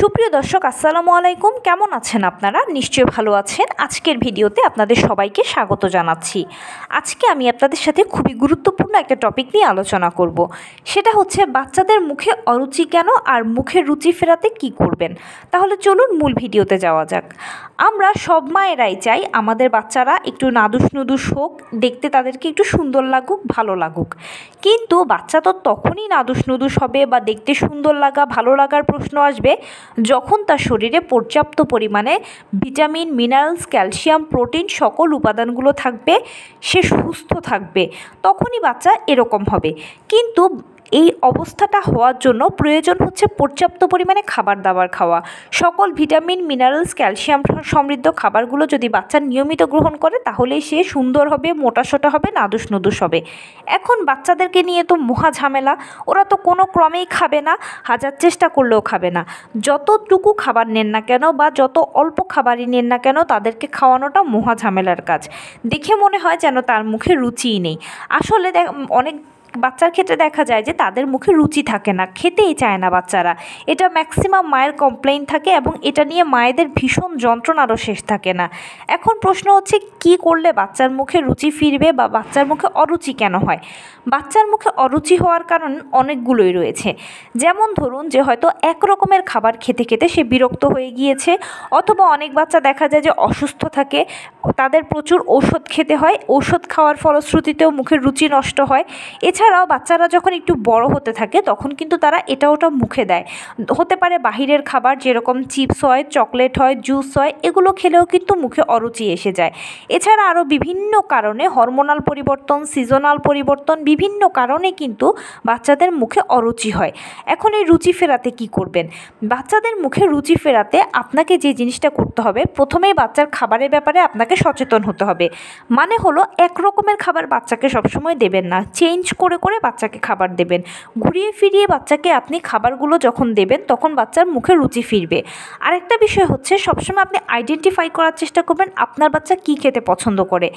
সুপ্রিয় দর্শক আসসালামু আলাইকুম, কেমন আছেন আপনারা? নিশ্চয়ই ভালো আছেন। আজকের ভিডিওতে আপনাদের সবাইকে স্বাগত জানাচ্ছি। আজকে আমি আপনাদের সাথে খুবই গুরুত্বপূর্ণ একটা টপিক নিয়ে আলোচনা করব। সেটা হচ্ছে বাচ্চাদের মুখে অরুচি কেন আর মুখের রুচি ফেরাতে কি করবেন। তাহলে চলুন মূল ভিডিওতে যাওয়া যাক। আমরা সব মায়েরাই চাই আমাদের বাচ্চারা একটু নাদুস নুদুস হোক, দেখতে তাদেরকে একটু সুন্দর লাগুক, ভালো লাগুক। কিন্তু বাচ্চা তো তখনই নাদুস নুদুস হবে বা দেখতে সুন্দর লাগা, ভালো লাগার প্রশ্ন আসবে যখন তার শরীরে পর্যাপ্ত পরিমাণে ভিটামিন, মিনারেলস, ক্যালসিয়াম, প্রোটিন সকল উপাদানগুলো থাকবে, সে সুস্থ থাকবে, তখনই বাচ্চা এরকম হবে। কিন্তু এই অবস্থাটা হওয়ার জন্য প্রয়োজন হচ্ছে পর্যাপ্ত পরিমাণে খাবার দাবার খাওয়া। সকল ভিটামিন, মিনারেলস, ক্যালসিয়াম সমৃদ্ধ খাবারগুলো যদি বাচ্চা নিয়মিত গ্রহণ করে তাহলেই সে সুন্দর হবে, মোটাসোটা হবে, নাদুস নুদুস হবে। এখন বাচ্চাদেরকে নিয়ে তো মহা ঝামেলা, ওরা তো কোনো ক্রমেই খাবে না, হাজার চেষ্টা করলেও খাবে না। যতটুকু খাবার নেন না কেন বা যত অল্প খাবারই নেন না কেন, তাদেরকে খাওয়ানোটা মহা ঝামেলার কাজ। দেখে মনে হয় যেন তার মুখে রুচিই নেই। আসলে অনেক বাচ্চার ক্ষেত্রে দেখা যায় যে তাদের মুখে রুচি থাকে না, খেতেই চায় না বাচ্চারা। এটা ম্যাক্সিমাম মায়ের কমপ্লেইন থাকে এবং এটা নিয়ে মায়েদের ভীষণ যন্ত্রণারও শেষ থাকে না। এখন প্রশ্ন হচ্ছে কি করলে বাচ্চার মুখে রুচি ফিরবে বা বাচ্চার মুখে অরুচি কেন হয়? বাচ্চার মুখে অরুচি হওয়ার কারণ অনেকগুলোই রয়েছে। যেমন ধরুন যে হয়তো এক রকমের খাবার খেতে খেতে সে বিরক্ত হয়ে গিয়েছে, অথবা অনেক বাচ্চা দেখা যায় যে অসুস্থ থাকে, তাদের প্রচুর ঔষধ খেতে হয়, ঔষধ খাওয়ার ফলশ্রুতিতেও মুখের রুচি নষ্ট হয়। এছাড়াও বাচ্চারা যখন একটু বড় হতে থাকে তখন কিন্তু তারা এটা ওটা মুখে দেয়। হতে পারে বাহিরের খাবার, যেরকম চিপস হয়, চকলেট হয়, জুস হয়, এগুলো খেলেও কিন্তু মুখে অরুচি এসে যায়। এছাড়া আরও বিভিন্ন কারণে, হরমোনাল পরিবর্তন, সিজনাল পরিবর্তন, বিভিন্ন কারণে কিন্তু বাচ্চাদের মুখে অরুচি হয়। এখন এই রুচি ফেরাতে কি করবেন? বাচ্চাদের মুখে রুচি ফেরাতে আপনাকে যে জিনিসটা করতে হবে, প্রথমেই বাচ্চার খাবারের ব্যাপারে আপনাকে সচেতন হতে হবে। মানে হলো এক রকমের খাবার বাচ্চাকে সবসময় দেবেন না, চেঞ্জ করে করে বাচ্চাকে খাবার দেবেন। ঘুরিয়ে ফিরিয়ে বাচ্চাকে আপনি খাবারগুলো যখন দেবেন তখন বাচ্চার মুখে রুচি ফিরবে। আরেকটা বিষয় হচ্ছে সবসময় আপনি আইডেন্টিফাই করার চেষ্টা করবেন আপনার বাচ্চা কী খেতে পছন্দ করে,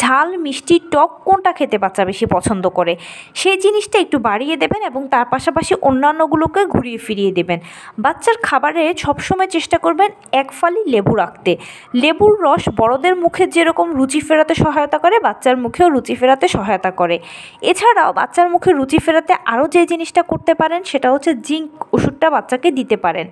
ঝাল, মিষ্টি, টক কোনটা খেতে বাচ্চা বেশি পছন্দ করে, সেই জিনিসটা একটু বাড়িয়ে দেবেন এবং তার পাশাপাশি অন্যান্যগুলোকে ঘুরিয়ে ফিরিয়ে দেবেন। বাচ্চার খাবারে সবসময় চেষ্টা করবেন এক ফালি লেবু রাখতে। লেবুর রস বড়দের মুখে যেরকম রুচি ফেরাতে সহায়তা করে, বাচ্চার মুখেও রুচি ফেরাতে সহায়তা করে। এছাড়াও বাচ্চার মুখে রুচি ফেরাতে আরও যে জিনিসটা করতে পারেন সেটা হচ্ছে জিঙ্ক ওষুধটা বাচ্চাকে দিতে পারেন।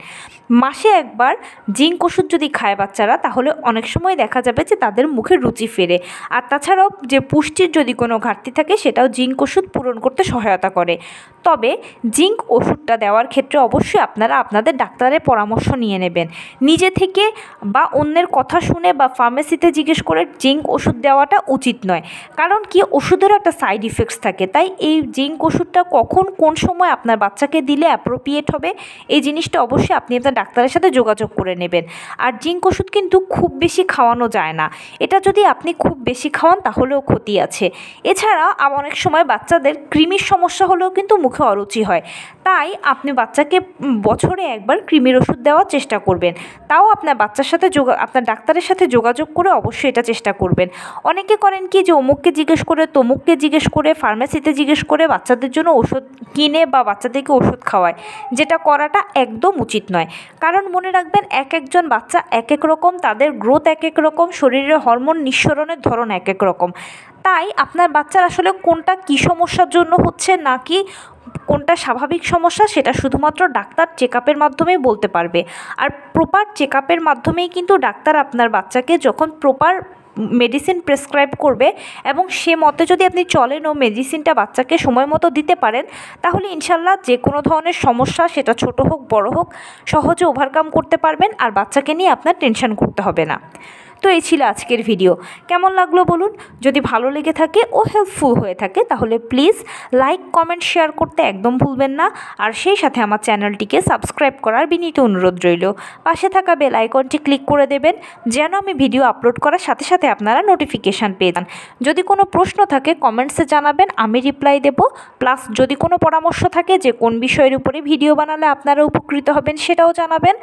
মাসে একবার জিঙ্ক ওষুধ যদি খায় বাচ্চারা, তাহলে অনেক সময় দেখা যাবে যে তাদের মুখে রুচি ফেরে। আর তাছাড়াও যে পুষ্টির যদি কোনো ঘাটতি থাকে সেটাও জিঙ্ক ওষুধ পূরণ করতে সহায়তা করে। তবে জিঙ্ক ওষুধটা দেওয়ার ক্ষেত্রে অবশ্যই আপনারা আপনাদের ডাক্তারের পরামর্শ নিয়ে নেবেন। নিজে থেকে বা অন্যের কথা শুনে বা ফার্মেসিতে জিজ্ঞেস করে জিঙ্ক ওষুধ দেওয়াটা উচিত নয়। কারণ কি, ওষুধেরও একটা সাইড ইফেক্টস থাকে। তাই এই জিঙ্ক ওষুধটা কখন কোন সময় আপনার বাচ্চাকে দিলে অ্যাপ্রোপ্রিয়েট হবে, এই জিনিসটা অবশ্যই আপনি আপনার ডাক্তারের সাথে যোগাযোগ করে নেবেন। আর জিঙ্ক ওষুধ কিন্তু খুব বেশি খাওয়ানো যায় না। এটা যদি আপনি খুব বেশি খাওয়ান তাহলেও ক্ষতি আছে। এছাড়া অনেক সময় বাচ্চাদের কৃমির সমস্যা হলেও কিন্তু মুখে অরুচি হয়। তাই আপনি বাচ্চাকে বছরে একবার কৃমির ওষুধ দেওয়ার চেষ্টা করবেন। তাও আপনার বাচ্চার সাথে আপনার ডাক্তারের সাথে যোগাযোগ করে অবশ্যই এটা চেষ্টা করবেন। অনেকে করেন কি যে অমুককে জিজ্ঞেস করে, তমুককে জিজ্ঞেস করে, ফার্মেসিতে জিজ্ঞেস করে বাচ্চাদের জন্য ওষুধ কিনে বা বাচ্চাদেরকে ওষুধ খাওয়ায়, যেটা করাটা একদম উচিত নয়। কারণ মনে রাখবেন, এক একজন বাচ্চা এক এক রকম, তাদের গ্রোথ এক এক রকম, শরীরের হরমোন নিঃসরণের ধরন এক এক রকম। তাই আপনার বাচ্চার আসলে কোনটা কী সমস্যার জন্য হচ্ছে নাকি কোনটা স্বাভাবিক সমস্যা, সেটা শুধুমাত্র ডাক্তার চেকআপের মাধ্যমেই বলতে পারবে। আর প্রপার চেকআপের মাধ্যমেই কিন্তু ডাক্তার আপনার বাচ্চাকে যখন প্রপার মেডিসিন প্রেসক্রাইব করবে এবং সে মতে যদি আপনি চলেন ও মেডিসিনটা বাচ্চাকে সময় মতো দিতে পারেন, তাহলে ইনশাল্লাহ যে কোনো ধরনের সমস্যা, সেটা ছোট হোক বড় হোক, সহজে ওভারকাম করতে পারবেন আর বাচ্চাকে নিয়ে আপনার টেনশন করতে হবে না। তো এই ছিল আজকের ভিডিও। কেমন লাগলো বলুন? যদি ভালো লেগে থাকে ও হেল্পফুল হয়ে থাকে তাহলে প্লিজ লাইক, কমেন্ট, শেয়ার করতে একদম ভুলবেন না। আর সেই সাথে আমার চ্যানেলটিকে সাবস্ক্রাইব করার বিনীত অনুরোধ রইল। পাশে থাকা বেল আইকনটি ক্লিক করে দেবেন যেন আমি ভিডিও আপলোড করার সাথে সাথে আপনারা নোটিফিকেশান পেয়ে যান। যদি কোনো প্রশ্ন থাকে কমেন্টসে জানাবেন, আমি রিপ্লাই দেব। প্লাস যদি কোনো পরামর্শ থাকে যে কোন বিষয়ের উপরে ভিডিও বানালে আপনারা উপকৃত হবেন সেটাও জানাবেন।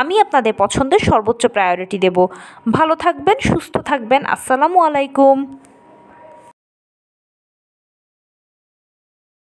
আমি আপনাদের পছন্দের সর্বোচ্চ প্রায়োরিটি দেব। ভালো থাকবেন, সুস্থ থাকবেন। আসসালামু আলাইকুম।